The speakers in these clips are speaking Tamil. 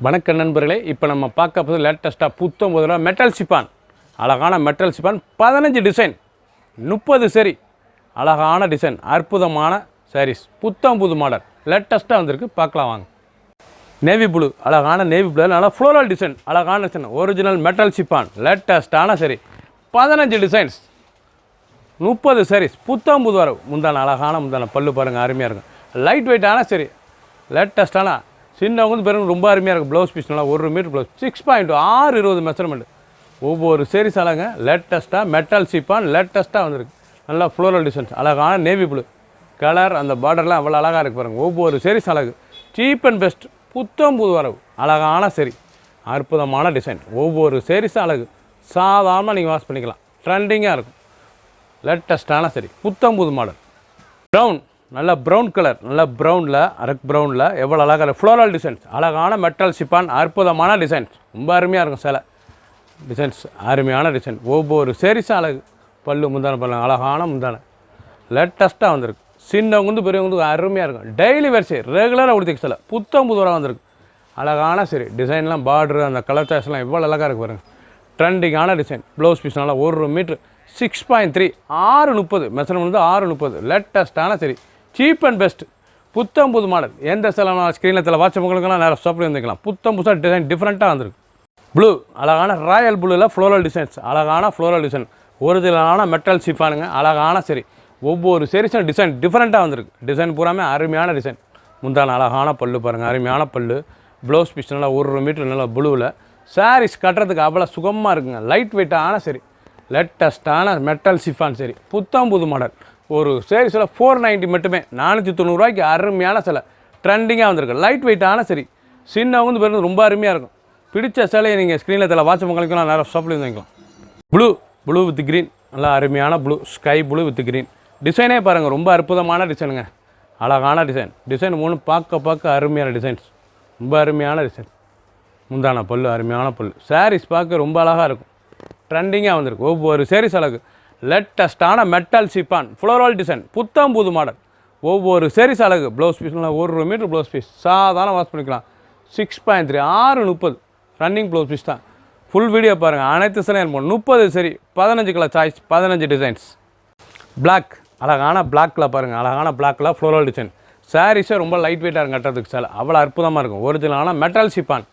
வணக்கம் நண்பர்களே, இப்போ நம்ம பார்க்க போது லேட்டஸ்ட்டாக புத்தம் முதல்ல மெட்டல் சிப்பான், அழகான மெட்டல் சிப்பான் 15 டிசைன் 30 சரி, அழகான டிசைன், அற்புதமான சாரீஸ், புத்தம் புது மாடல் லேட்டஸ்ட்டாக வந்திருக்கு. பார்க்கலாம் வாங்க. நேவி ப்ளூ, அழகான நேவி ப்ளூ, நல்லா ஃப்ளோரல் டிசைன், அழகான டிசைன், ஒரிஜினல் மெட்டல் சிப்பான் லேட்டஸ்ட்டான சரி, 15 டிசைன்ஸ் 30 சாரீஸ், புத்தம் புது வரவு, முந்தான அழகான முந்தான பல்லு பாருங்கள், அருமையாக இருக்கும். லைட் வெயிட்டான சரி, லேட்டஸ்ட்டான சின்னவங்க வந்து பெருங்க ரொம்ப அருமையாக இருக்கும். ப்ளவுஸ் பீஸ் நல்லா 1 மீட்டர் ப்ளவுஸ் 6.620 மெஷர்மெண்ட். ஒவ்வொரு சேரீஸ் அழகுங்க, லேட்டஸ்ட்டாக மெட்டல் சிப்பான் லேட்டஸ்ட்டாக வந்திருக்கு. நல்லா ஃப்ளோரல் டிசைன்ஸ், அழகான நேவி ப்ளூ கலர், அந்த பார்டர்லாம் அவ்வளோ அழகாக இருக்குது பாருங்கள். ஒவ்வொரு சேரீஸ் அழகு, சீப் அண்ட் பெஸ்ட், புத்தம் புது வரவு, அழகான சரி, அற்புதமான டிசைன். ஒவ்வொரு சேரீஸும் அழகு, சாதாரணமாக நீங்கள் வாஷ் பண்ணிக்கலாம், ட்ரெண்டிங்காக இருக்கும். லேட்டஸ்ட்டான சரி, புத்தம் புது மாடல். ப்ரௌன், நல்ல ப்ரௌன் கலர், நல்ல ப்ரௌனில் அரக் ப்ரௌனில் எவ்வளோ அழகாக ஃப்ளோரல் டிசைன்ஸ், அழகான மெட்டல் சிப்பான், அற்புதமான டிசைன்ஸ், ரொம்ப அருமையாக இருக்கும். சில டிசைன்ஸ் அருமையான டிசைன், ஒவ்வொரு சேரீஸும் அழகு. பல்லு முந்தான பல்லு அழகான முந்தான லேட்டஸ்ட்டாக வந்திருக்கு. சின்னவங்க வந்து பெரியவங்க அருமையாக இருக்கும். டெய்லி வரிசை ரெகுலராக கொடுத்துக்கு சில புத்தம் புதுவராக வந்திருக்கு. அழகான சரி, டிசைன்லாம் பார்டரு, அந்த கலர் சாய்ஸ்லாம் எவ்வளோ அழகாக இருக்குது பாருங்கள். ட்ரெண்டிங்கான டிசைன். ப்ளவுஸ் பீஸ் நல்லா 1 மீட்ரு 6.3 630 மெஷர்மெண்ட் வந்து 630. லேட்டஸ்ட்டான சரி, சீப் அண்ட் பெஸ்ட், புத்தம் புது மாடல். எந்த செலவு ஸ்க்ரீனில் வாட்ச உங்களுக்கெல்லாம் நேரம் ஸ்டாப்பில் வந்துக்கலாம். புத்தம் புதுசாக டிசைன் டிஃப்ரெண்ட்டாக வந்திருக்கு. ப்ளூ, அழகான ராயல் ப்ளூவில் ஃப்ளோரல் டிசைன்ஸ், அழகான ஃப்ளோரல் டிசைன், ஒரிஜினலான மெட்டல் சிப்பானுங்க, அழகான சரி. ஒவ்வொரு சீரிஸும் டிசைன் டிஃப்ரெண்ட்டாக வந்திருக்கு. டிசைன் பூராமே அருமையான டிசைன். முந்தான அழகான பல்லு பாருங்கள், அருமையான பல்லு. ப்ளவுஸ் பீஸ் நல்லா 1 மீட்டர் நல்லா ப்ளூவில். சாரீஸ் கட்டுறதுக்கு அவ்வளோ சுகமாக இருக்குங்க. லைட் வெயிட்டான சரி, லேட்டஸ்ட்டான மெட்டல் சிஃபான் சரி, புத்தம் புது மாடல். ஒரு சேரீஸில் 490 மட்டுமே, 490 ரூபாய்க்கு அருமையான சிலை, ட்ரெண்டிங்காக வந்திருக்கு. லைட் வெயிட்டான சரி, சின்னவங்க வந்து பெருங்க ரொம்ப அருமையாக இருக்கும். பிடிச்ச சிலையை நீங்கள் ஸ்க்ரீனில் வாட்ச மக்களுக்கெல்லாம் நேரம் ஸ்டாப்பில் வாங்கிக்கலாம். ப்ளூ வித் க்ரீன், நல்லா அருமையான blue, sky blue with green. டிசைனே பாருங்கள், ரொம்ப அற்புதமான டிசைனுங்க, அழகான டிசைன் 3 பார்க்க அருமையான டிசைன்ஸ், ரொம்ப அருமையான டிசைன். முந்தான பல்லு அருமையான பல்லு. சாரீஸ் பார்க்க ரொம்ப அழகாக இருக்கும், ட்ரெண்டிங்காக வந்திருக்கு. ஒவ்வொரு சேரீஸ் அழகு, லேட்டஸ்ட்டான மெட்டல் சிப்பான் ஃப்ளோரல் டிசைன், புத்தம் புது மாடல். ஒவ்வொரு சேரீஸ் அழகு. ப்ளவுஸ் பீஸ்லாம் 1 மீட்டர் ப்ளவுஸ் பீஸ், சாதாரண வாஷ் பண்ணிக்கலாம். 6.3 630 ரன்னிங் ப்ளவுஸ் பீஸ் தான். ஃபுல் வீடியோ பாருங்கள், அனைத்து சிலையும் 30 சரி, 15 கலர் சாய்ஸ், 15 டிசைன்ஸ். பிளாக், அழகான பிளாக்கில் பாருங்கள், அழகான பிளாக்கில் ஃப்ளோரல் டிசைன். சாரீஸே ரொம்ப லைட் வெயிட்டாக இருக்கும் கட்டுறதுக்கு. சிலை அவ்வளோ அற்புதமாக இருக்கும். ஒரிஜினலான மெட்டல் சிப்பான்,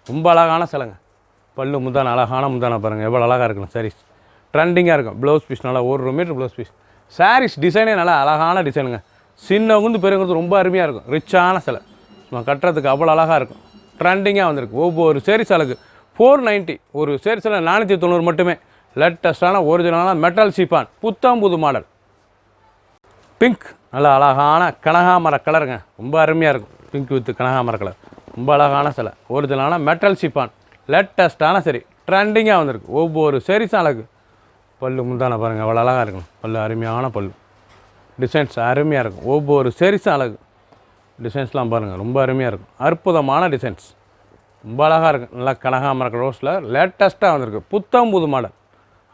ரொம்ப அழகான சிலைங்க. பல்லு முந்தான அழகான முந்தான பாருங்கள், எவ்வளோ அழகாக இருக்கணும். சாரீஸ் ட்ரெண்டிங்காக இருக்கும். ப்ளவுஸ் பீஸ் நல்லா 1 மீட்டர் ப்ளவுஸ் பீஸ். சாரீஸ் டிசைனே நல்லா அழகான டிசைனுங்க. சின்னவங்க பெரியவங்க ரொம்ப அருமையாக இருக்கும். ரிச்சான சிலை, நம்ம கட்டுறதுக்கு அவ்வளோ அழகாக இருக்கும். ட்ரெண்டிங்காக வந்திருக்கு. ஒவ்வொரு சேரீஸ் அழகு 490, ஒரு சேரீஸில் 490 மட்டுமே. லேட்டஸ்ட்டான ஒரிஜினலான மெட்டல் சிப்பான், புத்தம் புது மாடல். பிங்க், நல்லா அழகான கனகாமர கலருங்க, ரொம்ப அருமையாக இருக்கும். பிங்க் வித் கனகாமர கலர், ரொம்ப அழகான சிலை, ஒரிஜினலான மெட்டல் சிப்பான், லேட்டஸ்ட்டான சரி, ட்ரெண்டிங்காக வந்திருக்கு. ஒவ்வொரு சேரீஸும் அழகு. பல்லு முந்தான பாருங்கள், அவ்வளோ அழகாக இருக்கணும். பல்லு அருமையான பல்லு, டிசைன்ஸ் அருமையாக இருக்கும். ஒவ்வொரு சேரீஸும் அழகு. டிசைன்ஸ்லாம் பாருங்கள், ரொம்ப அருமையாக இருக்கும். அற்புதமான டிசைன்ஸ், ரொம்ப அழகாக இருக்கும். நல்லா கனகாமர ரோஸில் லேட்டஸ்ட்டாக வந்திருக்கு. புத்தம் புது மாடல்,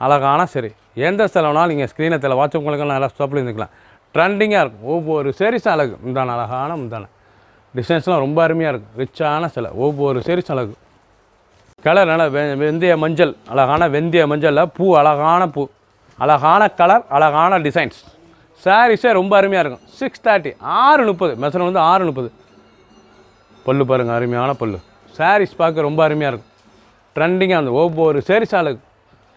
அழகான சரி. எந்த செலவுனாலும் நீங்கள் ஸ்க்ரீனை வாட்ச் உங்களுக்கெல்லாம் நல்லா ஸ்டாப்பில் இருந்துக்கலாம். ட்ரெண்டிங்காக இருக்கும். ஒவ்வொரு சேரீஸும் அழகு. முந்தான அழகான முந்தான டிசைன்ஸ்லாம் ரொம்ப அருமையாக இருக்கும். ரிச்சான சிலை, ஒவ்வொரு சேரீஸும் அழகு. கலர் நல்லா வெந்தய மஞ்சள், அழகான வெந்தய மஞ்சளில் பூ, அழகான பூ, அழகான கலர், அழகான டிசைன்ஸ். சாரீஸே ரொம்ப அருமையாக இருக்கும். 630 630 மெஷர்மெண்ட் வந்து 630. பல்லு பாருங்கள், அருமையான பல்லு. சாரீஸ் பார்க்க ரொம்ப அருமையாக இருக்கும். ட்ரெண்டிங்காக வந்து ஒவ்வொரு சேரீஸ் அழகு.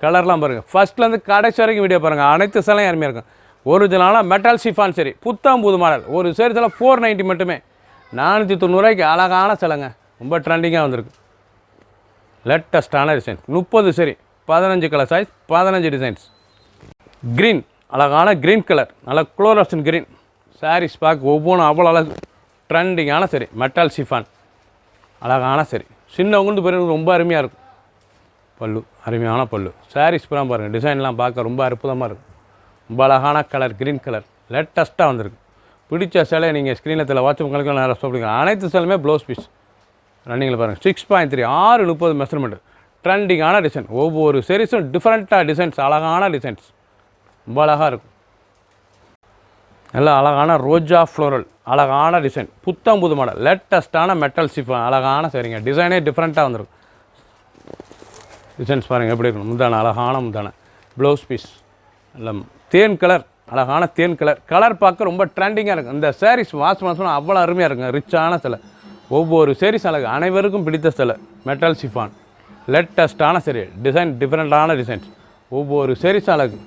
கலர்லாம் பாருங்கள், ஃபஸ்ட்லேருந்து கடைசி வரைக்கும் வீடியோ பாருங்கள், அனைத்து சேலையும் அருமையாக இருக்கும். ஒரிஜினலான மெட்டல் சிஃபான் சரி, புத்தம் புது மாடல். ஒரு சேரீஸில் 490 மட்டுமே, 490 ரூபாய்க்கு அழகான சிலைங்க, ரொம்ப ட்ரெண்டிங்காக வந்திருக்கு. லேட்டஸ்ட்டான டிசைன் 30 சரி, 15 கலர் சைஸ், 15 டிசைன்ஸ். க்ரீன், அழகான க்ரீன் கலர், நல்ல குளோரசன் க்ரீன். சாரீஸ் பார்க்க ஒவ்வொன்றும் அவ்வளோ அழகு. ட்ரெண்டிங்கான சரி, மெட்டல் சிஃபான், அழகான சரி. சின்னவங்களுக்கு பெரிய ரொம்ப அருமையாக இருக்கும். பல்லு அருமையான பல்லு. சாரீஸ் பூரா பாருங்கள், டிசைன்லாம் பார்க்க ரொம்ப அற்புதமாக இருக்கும். ரொம்ப அழகான கலர், க்ரீன் கலர், லேட்டஸ்ட்டாக வந்திருக்கு. பிடிச்ச சிலையை நீங்கள் ஸ்க்ரீனில் வாட்ச் உங்களுக்கு நேரம் சொல்லிக்கலாம். அனைத்து சிலையுமே ப்ளவுஸ் பீஸ் ரன்னிங்கில் பாருங்கள். 6.3 630 மெஷர்மெண்ட். ட்ரெண்டிங்கான டிசைன். ஒவ்வொரு சீரீஸும் டிஃப்ரெண்ட்டாக டிசைன்ஸ், அழகான டிசைன்ஸ், ரொம்ப அழகாக இருக்கும். நல்ல அழகான ரோஜா ஃப்ளோரல் அழகான டிசைன் புத்தம் புது மாடல் லேட்டஸ்ட்டான மெட்டல் சிஃபான் அழகான சரிங்க டிசைனே டிஃப்ரெண்ட்டாக வந்துடும். டிசைன்ஸ் பாருங்கள் எப்படி இருக்கணும். முந்தான அழகான முந்தான ப்ளவுஸ் பீஸ் இல்லை தேன் கலர் அழகான தேன் கலர் பார்க்க ரொம்ப ட்ரெண்டிங்காக இருக்கும். இந்த சாரீஸ் மாதம் அவ்வளோ அருமையாக இருக்குங்க. ரிச்சான சிலை ஒவ்வொரு சாரீஸ் அழகு அனைவருக்கும் பிடித்த சிலை மெட்டல் சிஃபான் லேட்டஸ்ட்டான சரி டிசைன் டிஃப்ரெண்ட்டான டிசைன்ஸ் ஒவ்வொரு சாரீஸ் அழகு.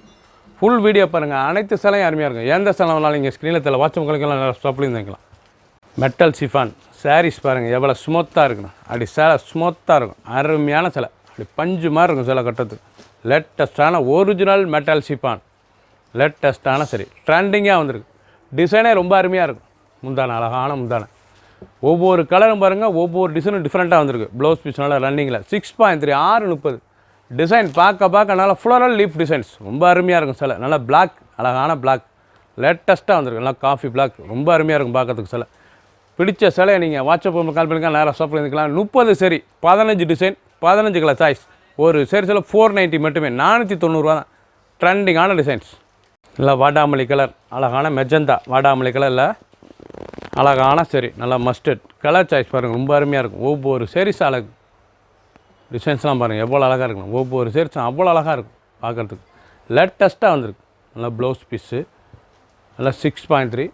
ஃபுல் வீடியோ பாருங்கள். அனைத்து சிலையும் அருமையாக இருக்கும். எந்த சிலை வேணாலும் நீங்கள் ஸ்க்ரீனில் தெரியல வாட்சவங்களுக்கெல்லாம் நல்லா ஸ்டாப்லையும் தங்கிக்கலாம். மெட்டல் சிஃபான் சாரீஸ் பாருங்கள் எவ்வளோ ஸ்மூத்தாக இருக்கணும். அப்படி சேலை ஸ்மூத்தாக இருக்கும். அருமையான சிலை அப்படி பஞ்சு மாதிரி இருக்கும் சிலை கட்டுறதுக்கு. லேட்டஸ்ட்டான ஒரிஜினல் மெட்டல் சிஃபான் லேட்டஸ்ட்டான சரி ட்ரெண்டிங்காக வந்திருக்கு. டிசைனே ரொம்ப அருமையாக இருக்கும். முந்தான அழகான முந்தான ஒவ்வொரு கலரும் பாருங்கள் ஒவ்வொரு டிசைனும் டிஃப்ரெண்ட்டாக வந்திருக்கு. ப்ளவுஸ் பீஸ் நல்லா ரன்னிங்கில் 6.3 6:30 டிசைன் பார்க்க நல்லா ஃப்ளோரல் லீஃப் டிசைன்ஸ் ரொம்ப அருமையாக இருக்கும் சிலை. நல்லா பிளாக் அழகான பிளாக் லேட்டஸ்ட்டாக வந்திருக்கு. நல்லா காஃபி பிளாக் ரொம்ப அருமையாக இருக்கும் பார்க்கறதுக்கு சிலை. பிடிச்ச சிலையை நீங்கள் வாட்ஸ்அப் கால் பண்ணிக்கலாம் நேராக ஷாப்பில் இருந்துக்கலாம். 30 சரி 15 டிசைன் 15 கலர் சாய்ஸ் ஒரு சரி சில 490 மட்டுமே 490 ரூபா தான். ட்ரெண்டிங்கான டிசைன்ஸ் இல்லை வாடாமல்லி கலர் அழகான மெஜந்தா வாடாமல்லி கலரில் அழகான சரி நல்லா மஸ்டர்ட் கலர் சாய்ஸ் பாருங்கள் ரொம்ப அருமையாக இருக்கும். ஒவ்வொரு சரிஸ் அழகு டிசைன்ஸ்லாம் பாருங்கள் எவ்வளோ அழகாக இருக்கணும். ஒவ்வொரு சரிஸும் அவ்வளோ அழகாக இருக்கும் பார்க்குறதுக்கு. லேட்டஸ்ட்டாக வந்திருக்கு. நல்லா ப்ளவுஸ் பீஸு நல்லா 6.3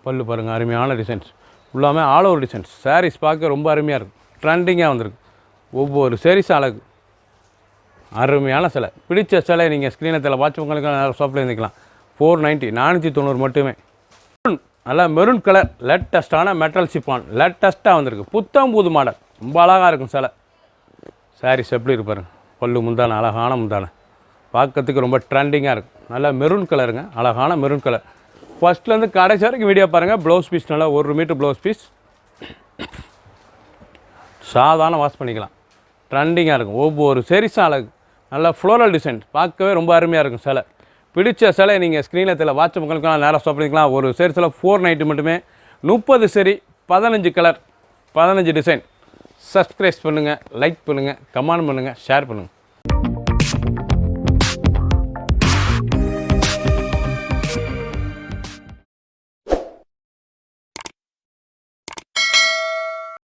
பல்லு பாருங்கள் அருமையான டிசைன்ஸ் உள்ளாமே ஆல் ஓவர் டிசைன்ஸ் சாரீஸ் பார்க்க ரொம்ப அருமையாக இருக்கும். ட்ரெண்டிங்காக வந்திருக்கு. ஒவ்வொரு சரிஸ் அழகு அருமையான சிலை. பிடிச்ச சிலை நீங்கள் ஸ்க்ரீனத்தில் வாட்சவங்களுக்கு நேரம் ஷாப்பில் இருந்துக்கலாம். 490 490 மட்டுமே. நல்லா மெரூன் கலர் லேட்டஸ்ட்டான மெட்டல் சிஃபான் லேட்டஸ்ட்டாக வந்திருக்கு. புத்தம் புது மாடல் ரொம்ப அழகாக இருக்கும் சிலை. சாரீஸ் எப்படி இருப்பாருங்க. பல்லு முந்தான அழகான முந்தான பார்க்கறதுக்கு ரொம்ப ட்ரெண்டிங்காக இருக்கும். நல்லா மெரூன் கலருங்க அழகான மெரூன் கலர். ஃபஸ்ட்லேருந்து கடைசி வரைக்கும் வீடியோ பாருங்கள். ப்ளவுஸ் பீஸ் நல்லா 1 மீட்டர் ப்ளவுஸ் பீஸ் சாதாரண வாஷ் பண்ணிக்கலாம். ட்ரெண்டிங்காக இருக்கும். ஒவ்வொரு சரிஸும் அழகு நல்லா ஃப்ளோரல் டிசைன் பார்க்கவே ரொம்ப அருமையாக இருக்கும் சிலை. பிடிச்ச சிலை நீங்கள் ஸ்க்ரீனில் தெரியல வாட்ஸ்அப் உங்களுக்குலாம் நேராக ஸ்டாப் பண்ணிக்கலாம். ஒரு சரிஸில் 490 மட்டுமே 30 சரி 15 கலர் 15 டிசைன். சப்ஸ்கிரைப் பண்ணுங்கள் லைக் பண்ணுங்கள் கமெண்ட் பண்ணுங்கள் ஷேர் பண்ணுங்கள்.